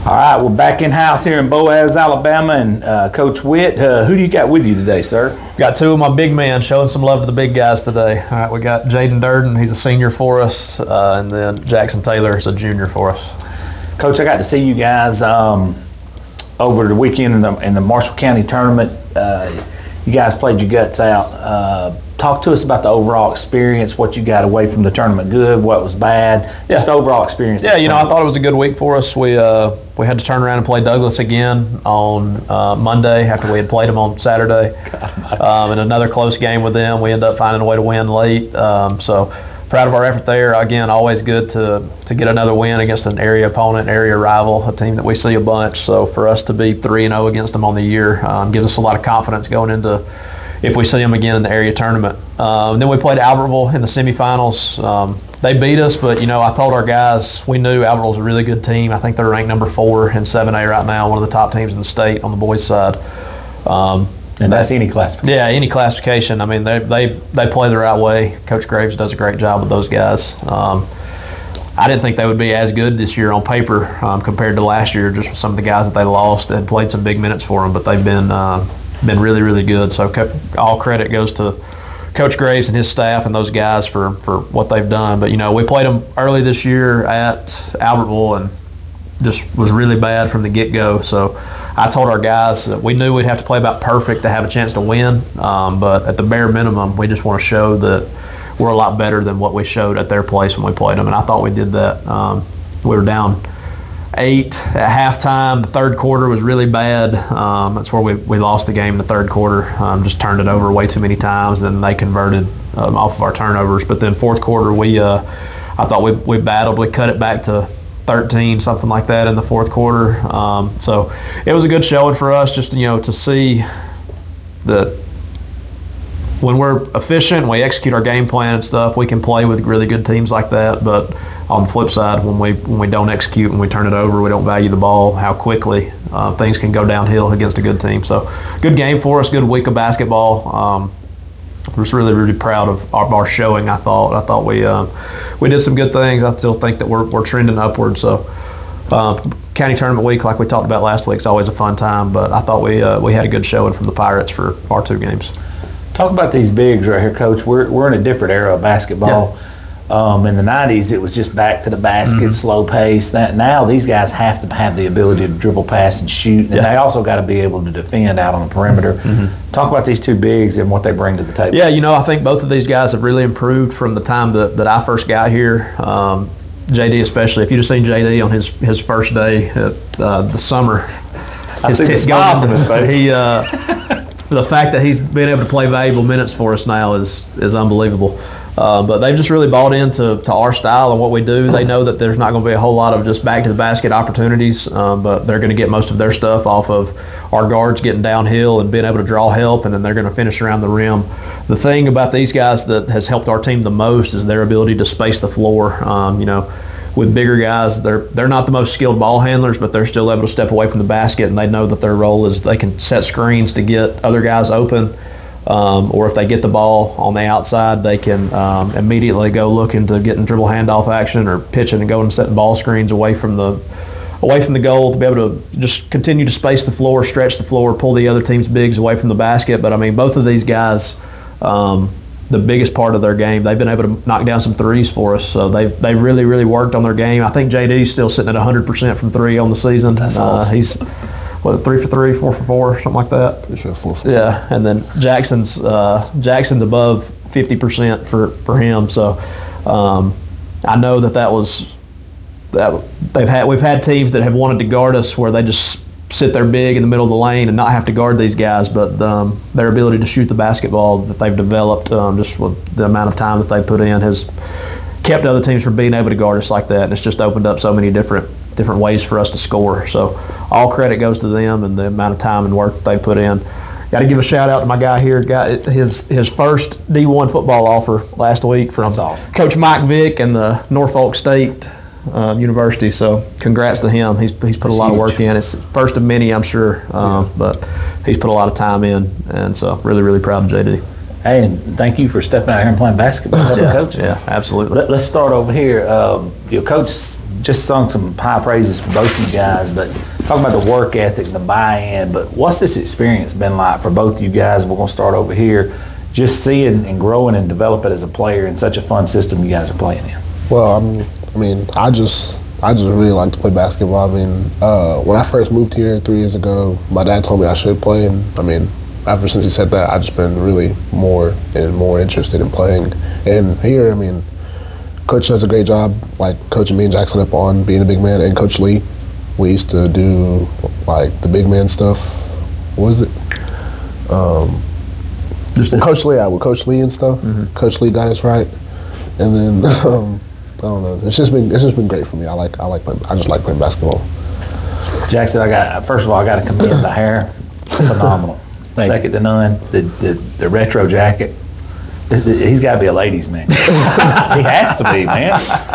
All right, we're back in house here in Boaz, Alabama, and Coach Witt, who do you got with you today, sir? Got two of my big men showing some love to the big guys today. All right, we got Jaden Durden, he's a senior for us, and then Jackson Taylor is a junior for us. Coach, I got to see you guys over the weekend in the Marshall County tournament. You guys played your guts out. Talk to us about the overall experience, what you got away from the tournament good, what was bad, just the overall experience. Yeah, I thought it was a good week for us. We had to turn around and play Douglas again on Monday after we had played them on Saturday. In another close game with them, we ended up finding a way to win late. So proud of our effort there. Again, always good to get another win against an area opponent, area rival, a team that we see a bunch. So for us to be 3-0 against them on the year gives us a lot of confidence going into if we see them again in the area tournament. Then we played Albertville in the semifinals. They beat us, but I told our guys we knew Albertville was a really good team. I think they're ranked number 4 in 7A right now, one of the top teams in the state on the boys' side. And that's any classification. Yeah, any classification. I mean, they play the right way. Coach Graves does a great job with those guys. I didn't think they would be as good this year on paper compared to last year, just with some of the guys that they lost that had played some big minutes for them, but they've been really, really good. So all credit goes to Coach Graves and his staff and those guys for what they've done. But, we played them early this year at Albertville and just was really bad from the get-go. So I told our guys that we knew we'd have to play about perfect to have a chance to win. But at the bare minimum, we just want to show that we're a lot better than what we showed at their place when we played them. And I thought we did that. We were down 8 at halftime. The third quarter was really bad. That's where we lost the game in the third quarter. Just turned it over way too many times. Then they converted off of our turnovers. But then fourth quarter, I thought we battled. We cut it back to 13, something like that in the fourth quarter. So it was a good showing for us just to see that when we're efficient, we execute our game plan and stuff, we can play with really good teams like that. But on the flip side, when we don't execute and we turn it over, we don't value the ball, how quickly things can go downhill against a good team. So good game for us, good week of basketball. I was really, really proud of our showing. I thought we did some good things. I still think that we're trending upward. So county tournament week, like we talked about last week, is always a fun time. But I thought we had a good showing from the Pirates for our 2 games. Talk about these bigs right here, Coach. We're in a different era of basketball. Yeah. In the 90s, it was just back to the basket, slow pace. Now these guys have to have the ability to dribble, pass, and shoot, and they also got to be able to defend out on the perimeter. Talk about these 2 bigs and what they bring to the table. Yeah, I think both of these guys have really improved from the time that I first got here. JD especially. If you'd have seen JD on his first day at the summer, his smile on his face. The fact that he's been able to play valuable minutes for us now is unbelievable. But they've just really bought into our style and what we do. They know that there's not going to be a whole lot of just back to the basket opportunities, but they're going to get most of their stuff off of our guards getting downhill and being able to draw help, and then they're going to finish around the rim. The thing about these guys that has helped our team the most is their ability to space the floor. With bigger guys, they're not the most skilled ball handlers, but they're still able to step away from the basket, and they know that their role is they can set screens to get other guys open, or if they get the ball on the outside, they can immediately go look into getting dribble handoff action or pitching and going and setting ball screens away from the goal to be able to just continue to space the floor, stretch the floor, pull the other team's bigs away from the basket. But I mean, both of these guys, the biggest part of their game, they've been able to knock down some threes for us. So they've really, really worked on their game. I think JD's still sitting at 100% from 3 on the season. That's awesome. He's 3 for 3, 4 for 4, something like that. Sure, 4 for 4. Yeah, and then Jackson's above 50% for him. So I know we've had teams that have wanted to guard us where they just sit there big in the middle of the lane and not have to guard these guys, but their ability to shoot the basketball that they've developed just with the amount of time that they put in has kept other teams from being able to guard us like that, and it's just opened up so many different ways for us to score. So all credit goes to them and the amount of time and work that they put in. Got to give a shout out to my guy here. Got his first D1 football offer last week from Coach Mike Vick and the Norfolk State University. So congrats to him. He's put a lot of work in. It's first of many, I'm sure, but he's put a lot of time in, and so really, really proud of JD. Hey, and thank you for stepping out here and playing basketball, Coach. Yeah, absolutely. Let's start over here. Coach just sung some high praises for both of you guys, but talking about the work ethic and the buy-in, but what's this experience been like for both of you guys? We're going to start over here. Just seeing and growing and developing as a player in such a fun system you guys are playing in. Well, I just really like to play basketball. When I first moved here 3 years ago, my dad told me I should play, and ever since he said that, I've just been really more and more interested in playing. And here, Coach does a great job, like coaching me and Jackson up on being a big man, and Coach Lee. We used to do like the big man stuff. What was it? With Coach Lee and stuff. Mm-hmm. Coach Lee got us right, and then I don't know. It's just been great for me. I just like playing basketball. Jackson, first of all, I got to commend the hair. Phenomenal. Second to none. The retro jacket. He's got to be a ladies' man. He has to be, man.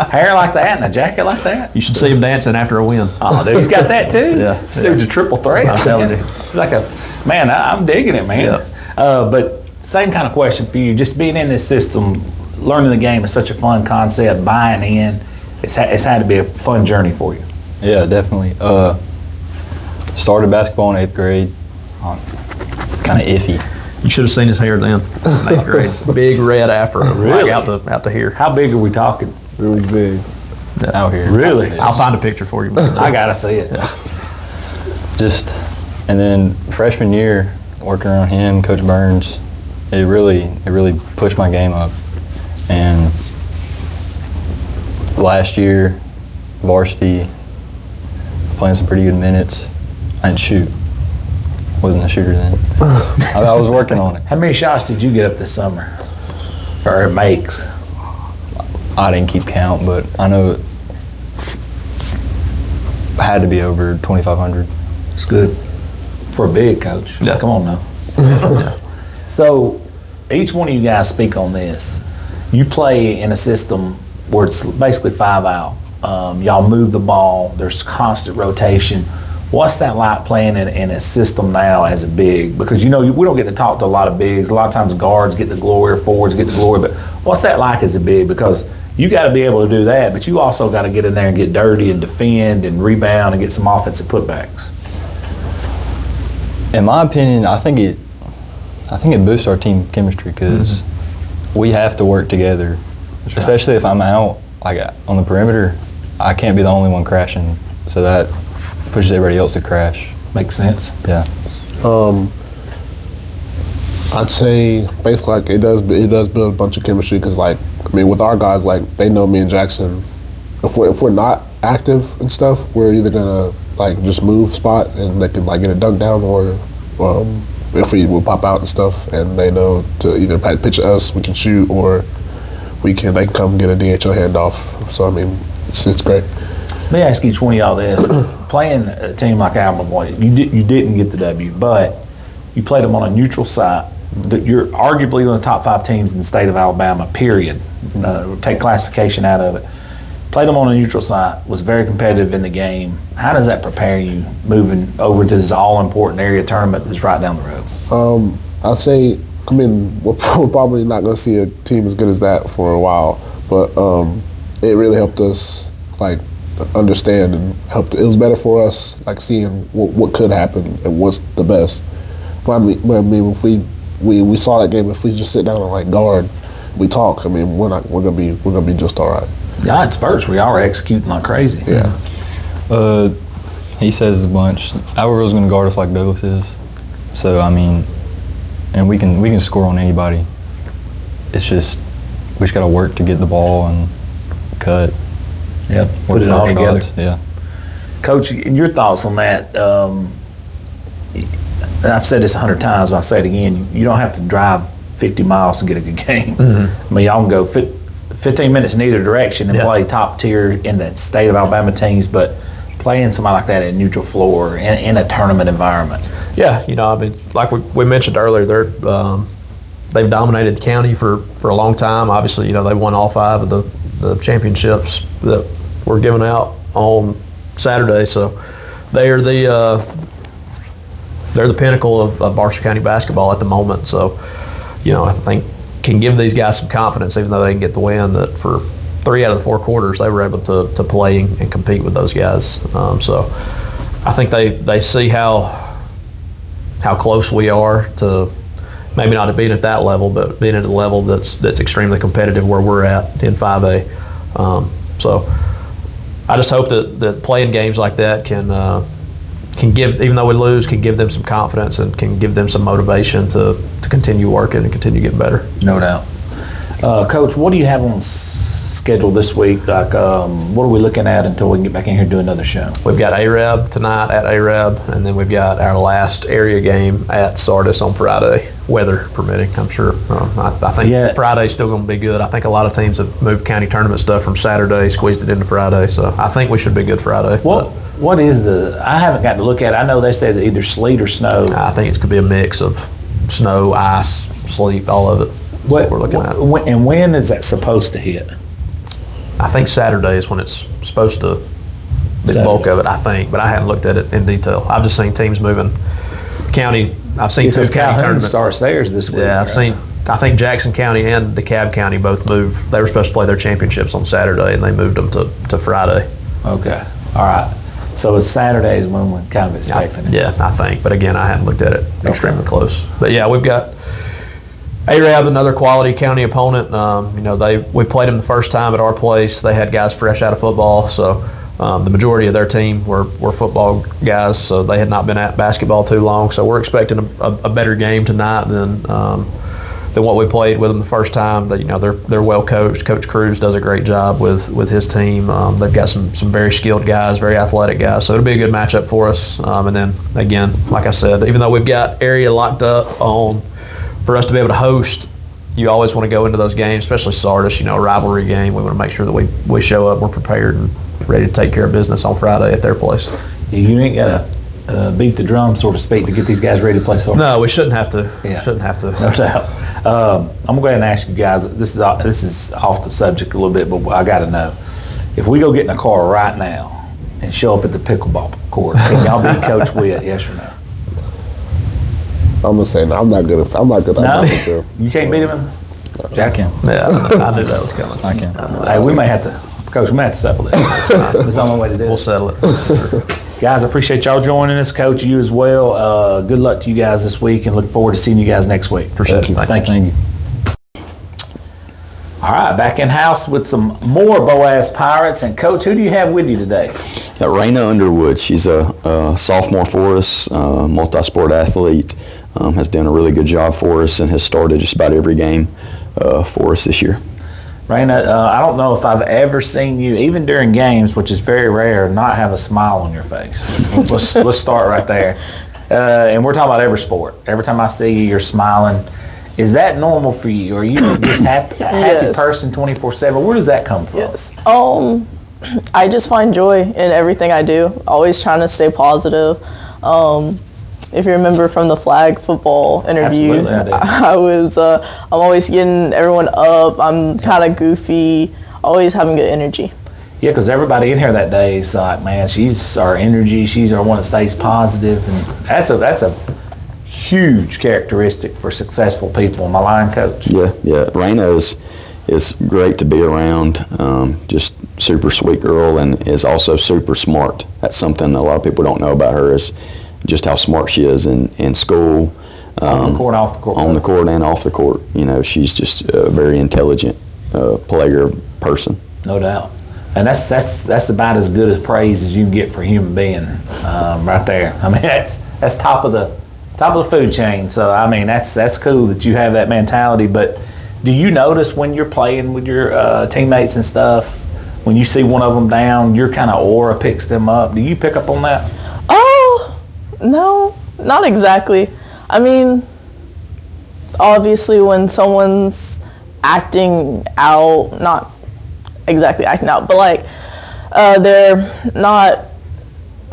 Hair like that and a jacket like that. You should see him dancing after a win. Oh, dude, he's got that too. Yeah, this dude's a triple threat. I'm telling you, he's like I'm digging it, man. Yeah. But same kind of question for you. Just being in this system, learning the game is such a fun concept. Buying in, it's had to be a fun journey for you. Yeah, definitely. Started basketball in 8th grade. Kind of iffy. You should have seen his hair then, in 8th grade. Big red afro, really? Like out to here. How big are we talking? Really big. Out here. Really? I'll find a picture for you. I gotta see it. Yeah. And then freshman year, working around him, Coach Burns, it really pushed my game up. And last year, varsity, playing some pretty good minutes. I didn't shoot. Wasn't a shooter then. I was working on it. How many shots did you get up this summer? Or makes? I didn't keep count, but I know it had to be over 2,500. It's good. For a big coach. Yeah. Come on now. So, each one of you guys speak on this. You play in a system where it's basically 5 out. Y'all move the ball. There's constant rotation. What's that like playing in a system now as a big? Because we don't get to talk to a lot of bigs. A lot of times guards get the glory or forwards get the glory. But what's that like as a big? Because you got to be able to do that, but you also got to get in there and get dirty and defend and rebound and get some offensive putbacks. In my opinion, I think it boosts our team chemistry because we have to work together. That's especially if I'm out like on the perimeter. I can't be the only one crashing, so that pushes everybody else to crash. Makes sense. Yeah. I'd say basically like it does build a bunch of chemistry because with our guys they know me and Jackson. If we're not active and stuff, we're either gonna just move spot and they can get a dunk down, or if we will pop out and stuff, and they know to either pitch us, we can shoot, or they can come get a DHO handoff. So it's great. Let me ask each one of y'all this. Playing a team like Alabama Boy, you didn't get the W, but you played them on a neutral site. You're arguably one of the top 5 teams in the state of Alabama, period. Take classification out of it. Played them on a neutral site, was very competitive in the game. How does that prepare you moving over to this all-important area tournament that's right down the road? I'd say, we're probably not going to see a team as good as that for a while, but it really helped us understand and helped. It was better for us seeing what could happen and what's the best. But if we saw that game, if we just sit down and guard, we talk. We're gonna be just all right. Yeah, in spurts we are executing like crazy. Yeah. He says a bunch. Alvarez's gonna guard us like Douglas is. So and we can score on anybody. It's just we just gotta work to get the ball and cut. Yep, put it all together. Yeah. Coach, your thoughts on that? And I've said this 100 times, but I'll say it again. You don't have to drive 50 miles to get a good game. Mm-hmm. Y'all can go 15 minutes in either direction and play top tier in the state of Alabama teams, but playing somebody like that at neutral floor in a tournament environment. Yeah, like we mentioned earlier, they've dominated the county for a long time. Obviously, they won all 5 of the championships that were given out on Saturday, so they're the pinnacle of Barstow County basketball at the moment. So, I think can give these guys some confidence, even though they can get the win, that for 3 out of the 4 quarters they were able to play and compete with those guys. So I think they see how close we are to maybe not being at that level, but being at a level that's extremely competitive where we're at in 5A. So I just hope that playing games like that can give, even though we lose, can give them some confidence and can give them some motivation to continue working and continue getting better. No doubt. Coach, what do you have on schedule this week? Like, what are we looking at until we can get back in here and do another show? We've got Arab tonight at Arab, and then we've got our last area game at Sardis on Friday, weather permitting, I'm sure. I think Friday's still going to be good. I think a lot of teams have moved county tournament stuff from Saturday, squeezed it into Friday, so I think we should be good Friday. What is I haven't got to look at it. I know they said either sleet or snow. I think it could be a mix of snow, ice, sleet, all of it. What we're looking at. And when is that supposed to hit? I think Saturday is when it's supposed to be the bulk of it, I think, but I haven't looked at it in detail. I've just seen teams moving county. I've seen 2 county tournaments. Starts theirs this week. Yeah, I think Jackson County and DeKalb County both moved. They were supposed to play their championships on Saturday, and they moved them to Friday. Okay. All right. So it's Saturdays when we're kind of expecting it. Yeah, I think. But again, I haven't looked at it extremely close. But yeah, we've got Arab, another quality county opponent. We played them the first time at our place. They had guys fresh out of football, so the majority of their team were football guys, so they had not been at basketball too long. So we're expecting a better game tonight than what we played with them the first time. They're well coached. Coach Cruz does a great job with his team. They've got some very skilled guys, very athletic guys. So it'll be a good matchup for us. And then again, like I said, even though we've got area locked up for us to be able to host, you always want to go into those games, especially Sardis, a rivalry game. We want to make sure that we show up, we're prepared and ready to take care of business on Friday at their place. You ain't got to beat the drum, so to speak, to get these guys ready to play Sardis. No, we shouldn't have to. Yeah. Shouldn't have to. No doubt. I'm going to go ahead and ask you guys, this is off the subject a little bit, but I got to know. If we go get in a car right now and show up at the pickleball court, can y'all beat Coach Witt, yes or no? I'm gonna say no. I'm not good at No? You can't beat him? Jack can. Yeah, I knew that was coming. I can. Hey, we may have to settle it. There's only way to do it. We'll settle it. Guys, I appreciate y'all joining us. Coach, you as well. Good luck to you guys this week, and look forward to seeing you guys next week. Appreciate it. Thank you. All right, back in house with some more Boaz Pirates. And Coach, who do you have with you today? Raina Underwood. She's a sophomore for us, multi-sport athlete. Has done a really good job for us and has started just about every game for us this year. Raina, I don't know if I've ever seen you, even during games, which is very rare, not have a smile on your face. Let's start right there. And we're talking about every sport. Every time I see you, you're smiling. Is that normal for you? Are you just happy Yes. person 24/7? Where does that come from? Yes. I just find joy in everything I do. Always trying to stay positive. If you remember from the flag football interview, Absolutely, I do. I'm always getting everyone up. I'm kind of goofy, always having good energy. Yeah, because everybody in here that day is like, man, she's our energy. She's our one that stays positive, and that's a huge characteristic for successful people. Am I lying, Coach? Yeah. Raina is great to be around. Just super sweet girl, and is also super smart. That's something a lot of people don't know about her, is just how smart she is in school. On the court, off the court. On the court and off the court. She's just a very intelligent player person. No doubt. And that's about as good as praise as you can get for a human being, right there. I mean, that's top of the food chain. So I mean, that's cool that you have that mentality. But do you notice when you're playing with your teammates and stuff, when you see one of them down, your kind of aura picks them up? Do you pick up on that? Oh, no, not exactly. I mean, obviously when someone's acting out, not exactly acting out, but like they're not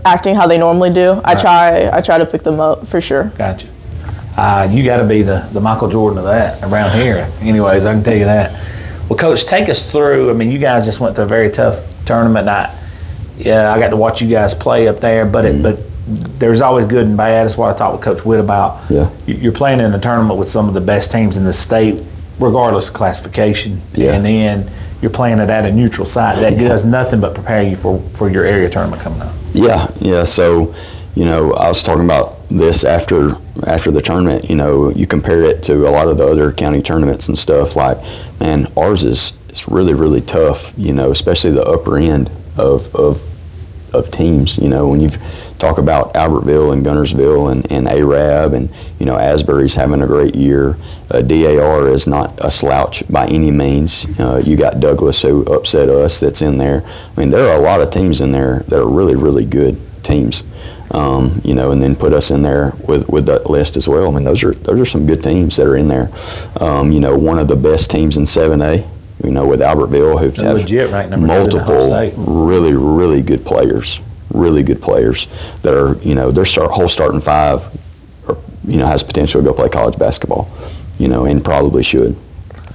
acting how they normally do, right. I try to pick them up for sure. Gotcha. You got to be the Michael Jordan of that around here. Anyways, I can tell you that. Well, Coach, take us through. I mean, you guys just went through a very tough tournament. I got to watch you guys play up there, but there's always good and bad. That's what I talked with Coach Witt about. Yeah. You're playing in a tournament with some of the best teams in the state, regardless of classification. Yeah. And then you're playing it at a neutral site. That does nothing but prepare you for your area tournament coming up. Yeah. So, I was talking about this after the tournament. You compare it to a lot of the other county tournaments and stuff. Like, man, ours is really, really tough. Especially the upper end of teams. When you talk about Albertville and Guntersville and Arab and Asbury's having a great year. DAR is not a slouch by any means. You got Douglas, who upset us, that's in there. I mean, there are a lot of teams in there that are really, really good teams. And then put us in there with that list as well. I mean, those are some good teams that are in there. One of the best teams in 7A. With Albertville, who've have legit ranked number 2 in the whole multiple state. really, really good players that are, their whole starting five, has potential to go play college basketball, and probably should.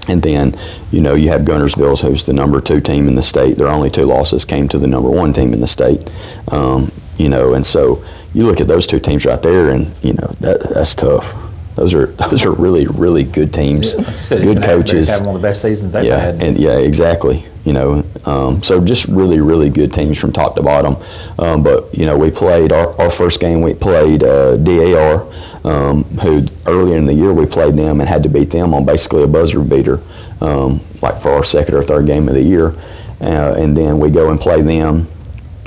And then, you have Guntersville, who's the number 2 team in the state. Their only 2 losses came to the number 1 team in the state. And so you look at those 2 teams right there, and that's tough. Those are really, really good teams, good coaches. Having one of the best seasons they've had. Exactly. So just really, really good teams from top to bottom. But we played our first game. We played DAR, who earlier in the year we played them and had to beat them on basically a buzzer beater, like for our second or third game of the year. And then we go and play them,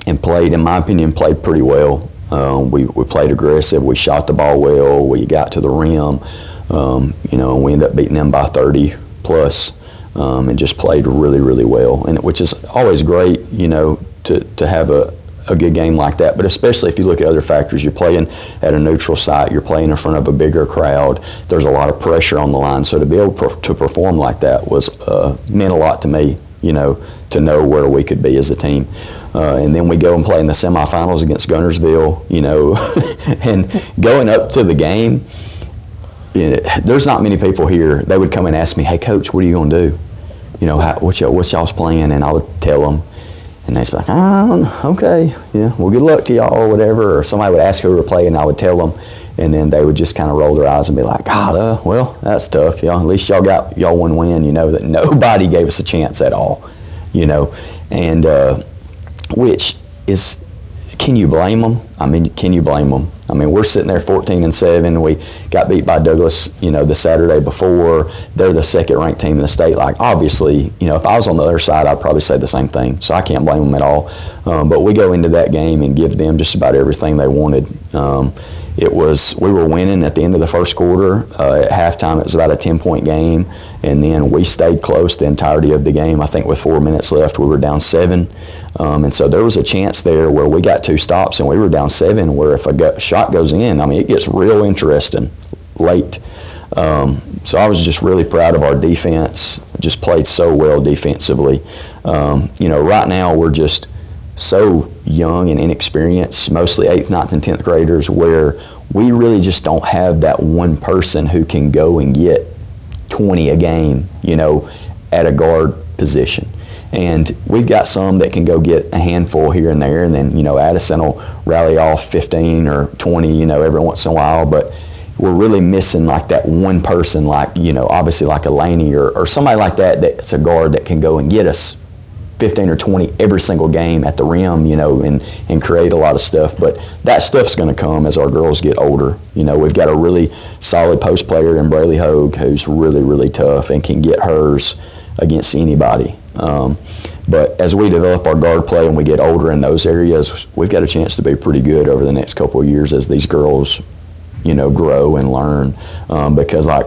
and played, in my opinion, pretty well. We played aggressive. We shot the ball well. We got to the rim, and we ended up beating them by 30 plus, and just played really, really well. And which is always great, to have a good game like that. But especially if you look at other factors, you're playing at a neutral site. You're playing in front of a bigger crowd. There's a lot of pressure on the line. So to be able to perform like that was meant a lot to me. To know where we could be as a team. And then we go and play in the semifinals against Guntersville, and going up to the game, there's not many people here. They would come and ask me, hey, Coach, what are you going to do? What's y'all's plan? And I would tell them, and they'd be like, okay, well, good luck to y'all or whatever. Or somebody would ask who we were playing, and I would tell them. And then they would just kind of roll their eyes and be like, well, that's tough. At least y'all got y'all one win, that nobody gave us a chance at all, and which is, can you blame them? I mean, can you blame them? I mean, we're sitting there 14-7. We got beat by Douglas, the Saturday before. They're the second ranked team in the state. Like, obviously, if I was on the other side, I'd probably say the same thing. So I can't blame them at all. But we go into that game and give them just about everything they wanted. We were winning at the end of the first quarter. At halftime, it was about a 10-point game, and then we stayed close the entirety of the game. I think with 4 minutes left, we were down 7, and so there was a chance there where we got 2 stops and we were down 7. Where if a shot goes in, I mean, it gets real interesting late. So I was just really proud of our defense. Just played so well defensively. Right now we're just so young and inexperienced, mostly 8th, 9th, and 10th graders, where we really just don't have that one person who can go and get 20 a game, at a guard position. And we've got some that can go get a handful here and there, and then, Addison will rally off 15 or 20, every once in a while, but we're really missing like that one person, like, obviously like a Laney or somebody like that's a guard that can go and get us 15 or 20 every single game at the rim, and create a lot of stuff. But that stuff's going to come as our girls get older. We've got a really solid post player in Braley Hogue who's really, really tough and can get hers against anybody. But as we develop our guard play and we get older in those areas, we've got a chance to be pretty good over the next couple of years as these girls grow and learn, because I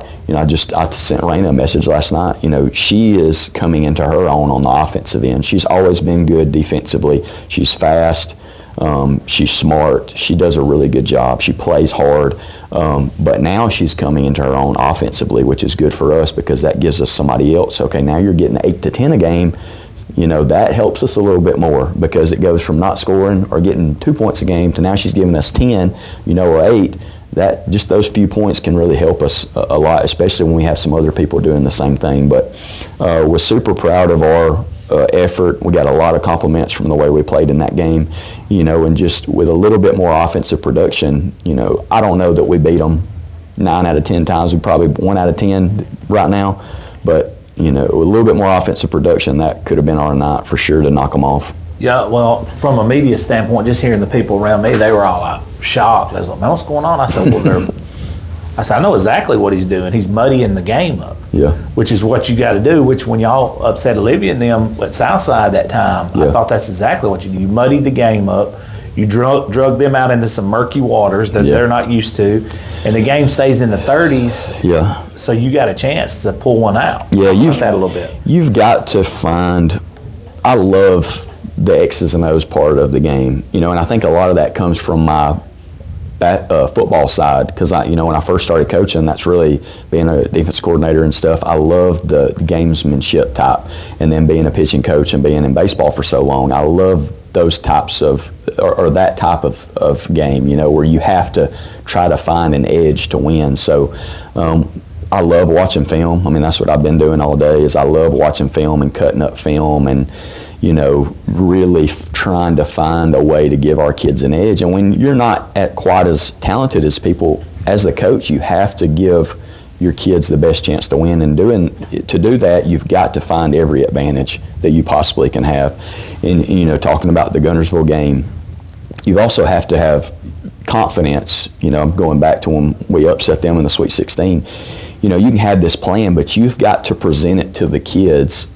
sent Raina a message last night. She is coming into her own on the offensive end. She's always been good defensively. She's fast. She's smart. She does a really good job. She plays hard. But now she's coming into her own offensively, which is good for us because that gives us somebody else. Okay, now you're getting 8 to 10 a game. That helps us a little bit more because it goes from not scoring or getting 2 points a game to now she's giving us 10, or 8. That just those few points can really help us a lot, especially when we have some other people doing the same thing. But we're super proud of our effort. We got a lot of compliments from the way we played in that game, and just with a little bit more offensive production, I don't know that we beat them 9 out of 10 times. We probably 1 out of 10 right now, but you know, a little bit more offensive production, that could have been our night for sure to knock them off. Yeah, well, from a media standpoint, just hearing the people around me, they were all like shocked. I was like, man, what's going on? I said, I know exactly what he's doing. He's muddying the game up. Yeah. Which is what you got to do, which when y'all upset Olivia and them at Southside that time, Yeah. I thought that's exactly what you do. You muddied the game up. You drug them out into some murky waters that they're not used to. And the game stays in the 30s. Yeah. So you got a chance to pull one out. Yeah, You've that a little bit. You've got to find. I love the X's and O's part of the game, you know, and I think a lot of that comes from my football side, because you know, when I first started coaching, that's really being a defense coordinator and stuff. I love the gamesmanship type, and then being a pitching coach and being in baseball for so long, I love those types of or that type of game, you know, where you have to try to find an edge to win. So I love watching film. I mean, that's what I've been doing all day, is I love watching film and cutting up film and, you know, really trying to find a way to give our kids an edge. And when you're not quite as talented as people, as the coach, you have to give your kids the best chance to win. And to do that, you've got to find every advantage that you possibly can have. And, you know, talking about the Guntersville game, you also have to have confidence. You know, going back to when we upset them in the Sweet 16, you know, you can have this plan, but you've got to present it to the kids,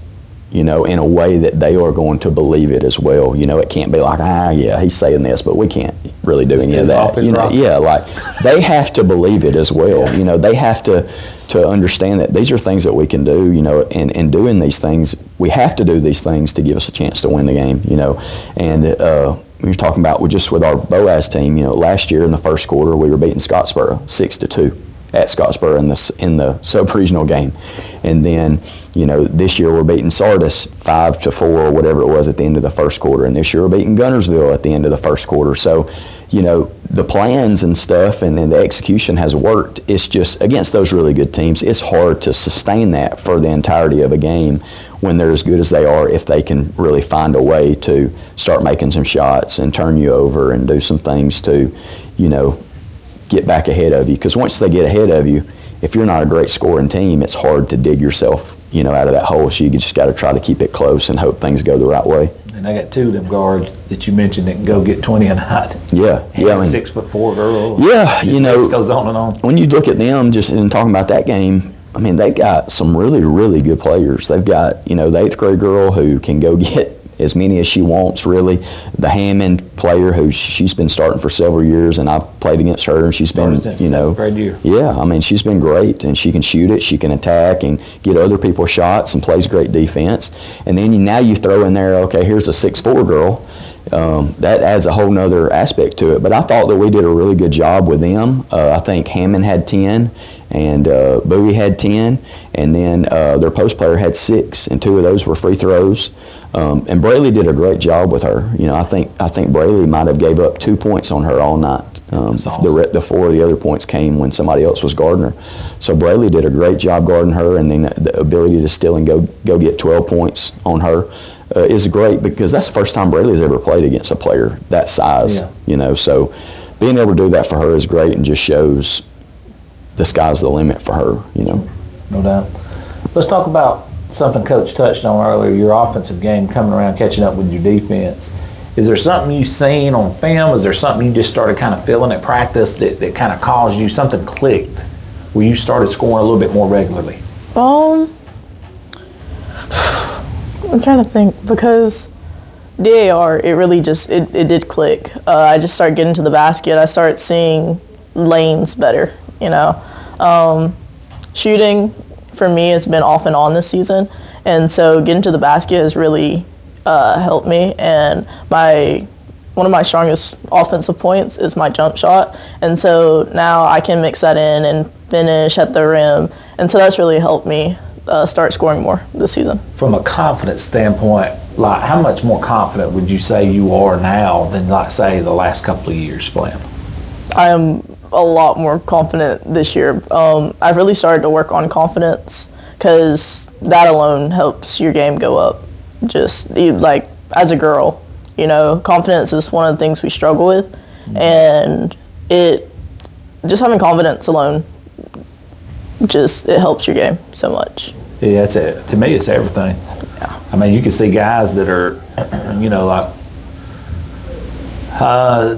you know, in a way that they are going to believe it as well. You know, it can't be like, yeah, he's saying this, but we can't really do any of that. You know, yeah, like they have to believe it as well. You know, they have to understand that these are things that we can do, you know, and doing these things, we have to do these things to give us a chance to win the game, you know. And we were talking about with our Boaz team, you know, last year in the first quarter, we were beating Scottsboro 6-2 at Scottsboro in the sub-regional game. And then, you know, this year we're beating Sardis 5-4 or whatever it was at the end of the first quarter. And this year we're beating Guntersville at the end of the first quarter. So, you know, the plans and stuff and the execution has worked. It's just against those really good teams, it's hard to sustain that for the entirety of a game when they're as good as they are, if they can really find a way to start making some shots and turn you over and do some things to, you know, get back ahead of you. Because once they get ahead of you, if you're not a great scoring team, it's hard to dig yourself, you know, out of that hole. So you just got to try to keep it close and hope things go the right way. And I got two of them guards that you mentioned that can go get 20 a night. Yeah, I mean, 6'4" girl. Yeah, you know, it goes on and on. When you look at them, just in talking about that game, I mean, they got some really, really good players. They've got, you know, the 8th grade girl who can go get as many as she wants, really. The Hammond player who she's been starting for several years, and I've played against her, and she's been, you know, grade year. Yeah, I mean, she's been great, and she can shoot it, she can attack and get other people's shots and plays great defense. And then now you throw in there, okay, here's a 6'4" girl. That adds a whole nother aspect to it. But I thought that we did a really good job with them. I think Hammond had 10, and Bowie had 10, and then their post player had 6, and 2 of those were free throws. And Braley did a great job with her. You know, I think Braley might have gave up 2 points on her all night. Awesome. The 4 of the other points came when somebody else was guarding her. So Braley did a great job guarding her, and then the ability to steal and go get 12 points on her is great, because that's the first time Braley's ever played against a player that size. Yeah. You know, so being able to do that for her is great, and just shows the sky's the limit for her. You know, no doubt. Let's talk about something Coach touched on earlier, your offensive game coming around, catching up with your defense. Is there something you've seen on film? Is there something you just started kind of feeling at practice that kind of caused you, something clicked where you started scoring a little bit more regularly? I'm trying to think, because DAR, it really just, it did click. I just started getting to the basket. I started seeing lanes better, you know. Shooting, for me, has been off and on this season, and so getting to the basket has really helped me. And one of my strongest offensive points is my jump shot, and so now I can mix that in and finish at the rim, and so that's really helped me start scoring more this season. From a confidence standpoint, like how much more confident would you say you are now than, like, say, the last couple of years playing? I am a lot more confident this year. I've really started to work on confidence, because that alone helps your game go up. Just like as a girl, you know, confidence is one of the things we struggle with, and just having confidence alone, it helps your game so much. Yeah, that's it. To me, it's everything. Yeah. I mean, you can see guys that are, like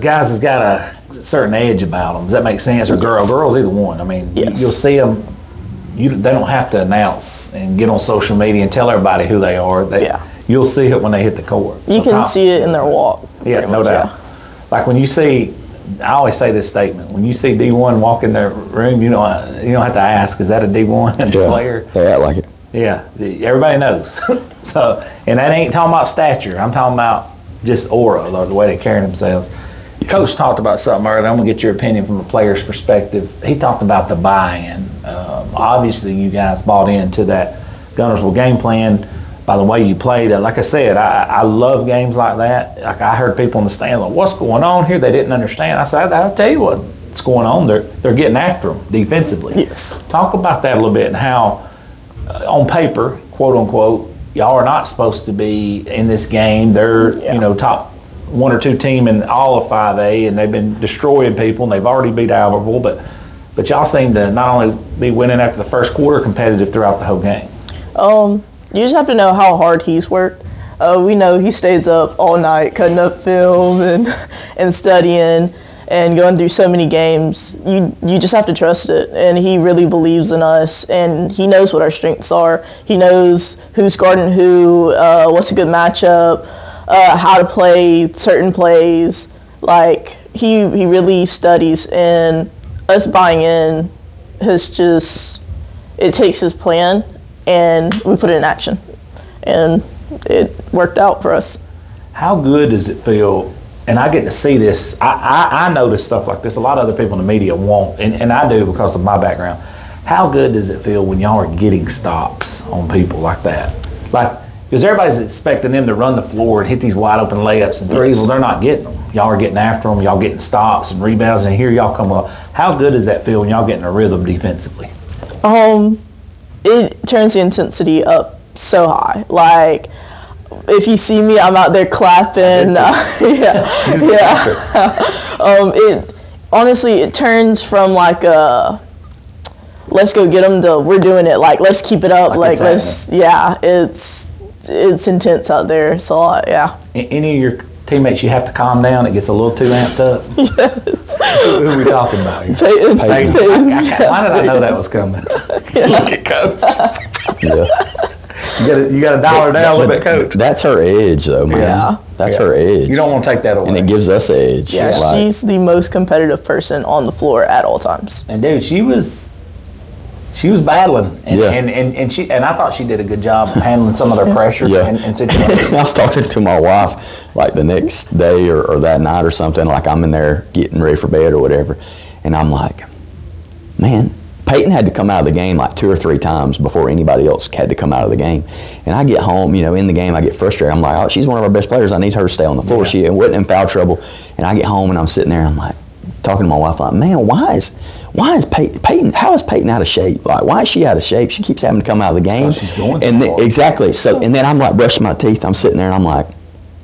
guys that's got a certain edge about them. Does that make sense? Or girls, either one. I mean, Yes. you'll see them. They don't have to announce and get on social media and tell everybody who they are. You'll see it when they hit the court. You can see it in their walk. Yeah, no doubt. Yeah. Like when you see, I always say this statement: when you see D1 walk in their room, you don't have to ask, is that a D1 player? They act like it. Yeah, everybody knows. So, and that ain't talking about stature. I'm talking about just aura, the way they carry themselves. Coach talked about something earlier. I'm gonna get your opinion from a player's perspective. He talked about the buy-in. Obviously, you guys bought into that Gunnersville game plan by the way you played. Like I said, I love games like that. Like I heard people in the stand like, "What's going on here?" They didn't understand. I said, "I'll tell you what's going on. They're getting after them defensively." Yes. Talk about that a little bit and how, on paper, quote unquote, y'all are not supposed to be in this game. They're top 1 or 2 team in all of 5A, and they've been destroying people, and they've already beat Albertville, but y'all seem to not only be winning after the first quarter, competitive throughout the whole game. You just have to know how hard he's worked. We know he stays up all night cutting up film and studying and going through so many games. You just have to trust it, and he really believes in us, and he knows what our strengths are. He knows who's guarding who, what's a good matchup, how to play certain plays. Like he really studies, and us buying in it takes his plan and we put it in action, and it worked out for us. How good does it feel? And I get to see this. I notice stuff like this. A lot of other people in the media won't, and I do because of my background. How good does it feel when y'all are getting stops on people like that? Like, because everybody's expecting them to run the floor and hit these wide open layups and threes. Well, they're not getting them. Y'all are getting after them. Y'all getting stops and rebounds, and here y'all come up. How good does that feel when y'all getting a rhythm defensively? It turns the intensity up so high. Like, if you see me, I'm out there clapping. It turns from like let's go get them to we're doing it. Like, let's keep it up. Like it's intense out there. It's a lot. Yeah. Any of your teammates you have to calm down? It gets a little too amped up. Yes. Who are we talking about here? Peyton. Why did I know that was coming? Look at Coach. Yeah. You got to dial her down a little bit, Coach. That's her edge, though, man. Yeah. That's her edge. You don't want to take that away. And it gives us edge. Yeah, she's the most competitive person on the floor at all times. And dude, she was battling, and I thought she did a good job of handling some of their pressure and situations. I was talking to my wife like the next day or that night or something, like I'm in there getting ready for bed or whatever, and I'm like, man, Peyton had to come out of the game like 2 or 3 times before anybody else had to come out of the game. And I get home, in the game, I get frustrated. I'm like, oh, she's one of our best players. I need her to stay on the floor. She wasn't in foul trouble. And I get home and I'm sitting there, I'm like, talking to my wife, like, man, why is Peyton, how is Peyton out of shape? Like, why is she out of shape? She keeps having to come out of the game. She's going exactly. So, and then I'm like brushing my teeth. I'm sitting there and I'm like,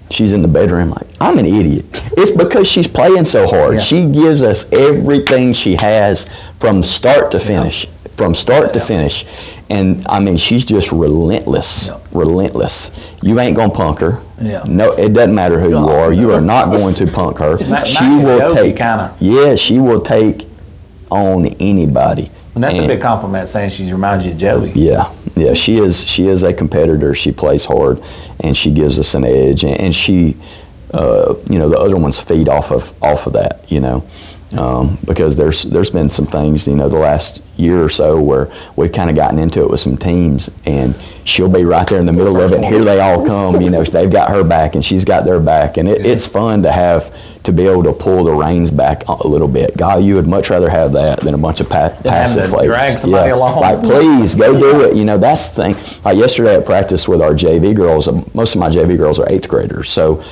she's in the bedroom. Like, I'm an idiot. It's because she's playing so hard. Yeah. She gives us everything she has from start to finish. From start to finish. And, I mean, she's just relentless. Yeah. Relentless. You ain't going to punk her. Yeah. No, it doesn't matter who you are. You are not going to punk her. She will take on anybody. And that's a big compliment, saying she reminds you of Joey. Yeah, she is a competitor. She plays hard, and she gives us an edge. And she, the other ones feed off of that, because there's been some things, the last year or so where we've kind of gotten into it with some teams, and she'll be right there in the middle of it, and here they all come, they've got her back, and she's got their back, and it's fun to be able to pull the reins back a little bit. God, you would much rather have that than a bunch of passive players. Drag somebody along. Like, please, go do it. That's the thing. Like yesterday at practice with our JV girls, most of my JV girls are 8th graders, so,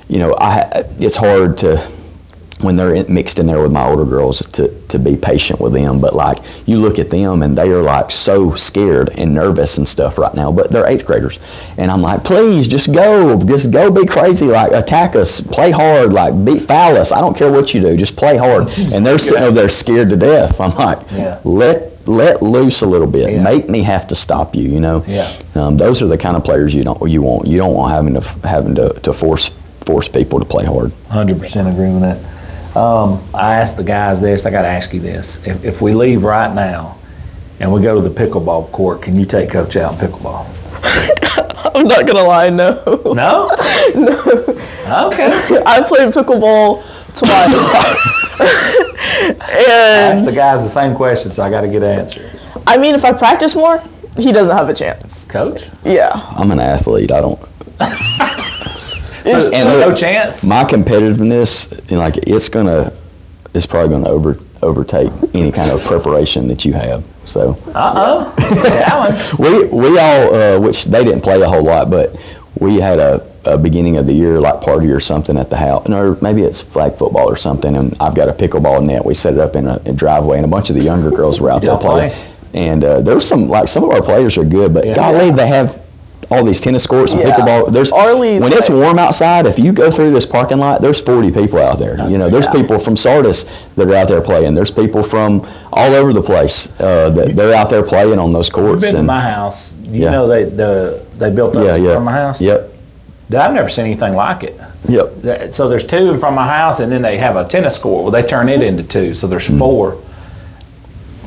it's hard to, when they're mixed in there with my older girls, to be patient with them. But like, you look at them and they are like so scared and nervous and stuff right now, but they're 8th graders. And I'm like, please just go be crazy, like attack us, play hard, like foul us. I don't care what you do, just play hard. And they're sitting over there scared to death. I'm like, let let loose a little bit. Yeah. Make me have to stop you. You know. Yeah. Those are the kind of players you want. You don't want having to force people to play hard. 100% agree with that. I asked the guys this. I got to ask you this: if we leave right now and we go to the pickleball court, can you take Coach out in pickleball? I'm not gonna lie, no. No? No. Okay. I played pickleball twice. I asked And the guys the same question, so I got to get an answer. I mean, if I practice more, he doesn't have a chance. Coach? Yeah. I'm an athlete. I don't. So And no look, chance? My competitiveness, like it's probably gonna overtake any kind of preparation that you have. So. Challenge. We all, which they didn't play a whole lot, but we had a beginning of the year like party or something at the house, or maybe it's flag football or something. And I've got a pickleball net. We set it up in a driveway, and a bunch of the younger girls were out there playing. And there was some of our players are good, but golly, they have all these tennis courts and pickleball. There's when it's warm outside, if you go through this parking lot, there's 40 people out there. You know, there's people from Sardis that are out there playing. There's people from all over the place that they're out there playing on those courts. You've been to my house. You know they built up from my house. Yep. I've never seen anything like it. Yep. So there's two in front of my house, and then they have a tennis court. Well, they turn it into two, so there's four.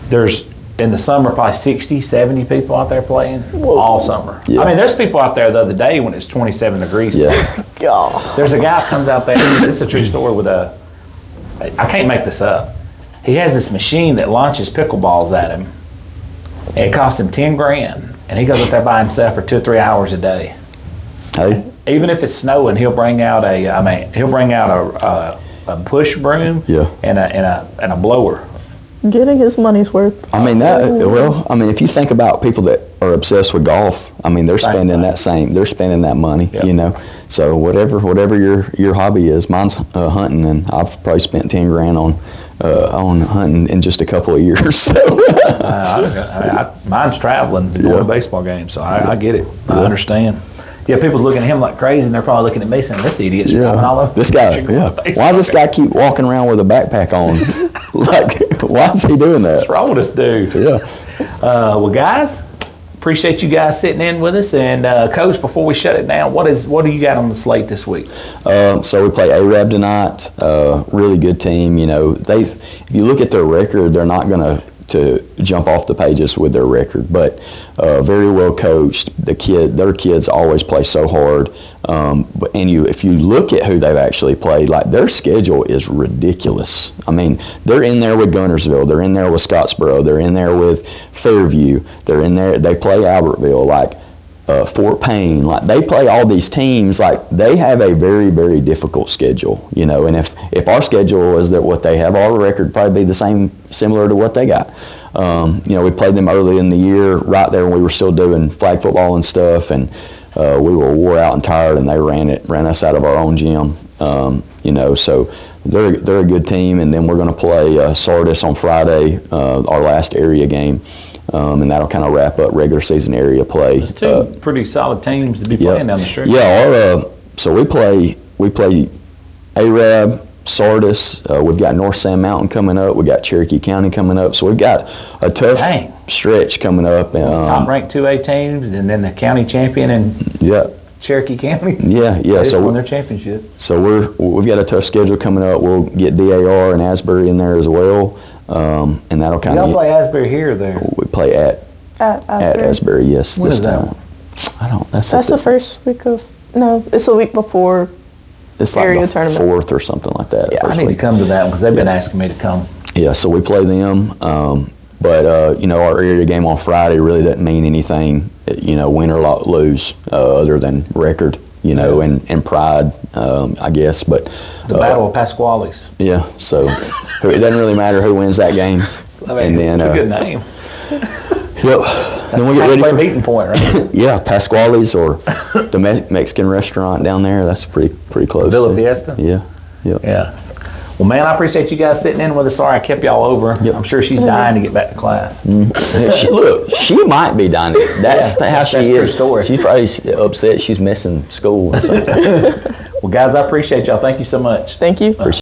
There's in the summer probably 60, 70 people out there playing all summer. Yeah. I mean, there's people out there the other day when it's 27 degrees. Yeah. God. There's a guy that comes out there. This is a true story with I can't make this up. He has this machine that launches pickleballs at him, and it costs him $10,000. And he goes out there by himself for 2 or 3 hours a day. Hey. Even if it's snowing, he'll bring out a push broom and a blower. Getting his money's worth. I mean if you think about people that are obsessed with golf, I mean they're spending that money, you know. So whatever your hobby is, mine's hunting, and I've probably spent $10,000 on hunting in just a couple of years. So mine's traveling and going to baseball games, so I get it. I understand. Yeah, people's looking at him like crazy, and they're probably looking at me saying, "This idiot's driving all over." This guy, why does this guy keep walking around with a backpack on? Like, why is he doing that? What's wrong with this dude? Yeah. Well, guys, appreciate you guys sitting in with us. And Coach, before we shut it down, what do you got on the slate this week? So we play Arab tonight. Really good team. You know, if you look at their record, they're not going to jump off the pages with their record, but very well coached. Their kids always play so hard. If you look at who they've actually played, like their schedule is ridiculous. I mean, they're in there with Guntersville, they're in there with Scottsboro, they're in there with Fairview, they're in there. They play Albertville, like Fort Payne. Like they play all these teams. Like they have a very, very difficult schedule. You know, and if our schedule is that what they have, our record would probably be similar to what they got. You know, we played them early in the year, right there when we were still doing flag football and stuff, and we were wore out and tired, and they ran us out of our own gym. You know, so they're a good team, and then we're going to play Sardis on Friday, our last area game. And that'll kind of wrap up regular season area play. There's two pretty solid teams to be playing down the street. Yeah, so we play Arab, Sardis. We've got North Sand Mountain coming up. We got Cherokee County coming up. So we've got a tough stretch coming up. Top ranked 2A teams, and then the county champion and Cherokee County. Yeah. So won their championship. So we've got a tough schedule coming up. We'll get DAR and Asbury in there as well. And that'll kind of. Y'all play Asbury here or there? We play at Asbury, yes. When is that? I don't. That's the first week of. No, it's the week before. It's area like the tournament. 4th or something like that. Yeah, I need to come to that one because they've been asking me to come. Yeah, so we play them. But you know, our area game on Friday really doesn't mean anything. You know, win or lose, other than record. You know, and pride, I guess. But the Battle of Pasquale's. Yeah, so it doesn't really matter who wins that game. And then it's a good name. Yep. Then we get ready for meeting point, right? Yeah, Pasquale's or the Mexican restaurant down there. That's pretty close. Villa Fiesta. Yeah. Yeah. Well, man, I appreciate you guys sitting in with us. Sorry I kept y'all over. Yep. I'm sure she's dying to get back to class. She might be dying. That's how she is. Story. She's probably upset she's missing school or something. Well, guys, I appreciate y'all. Thank you so much. Thank you.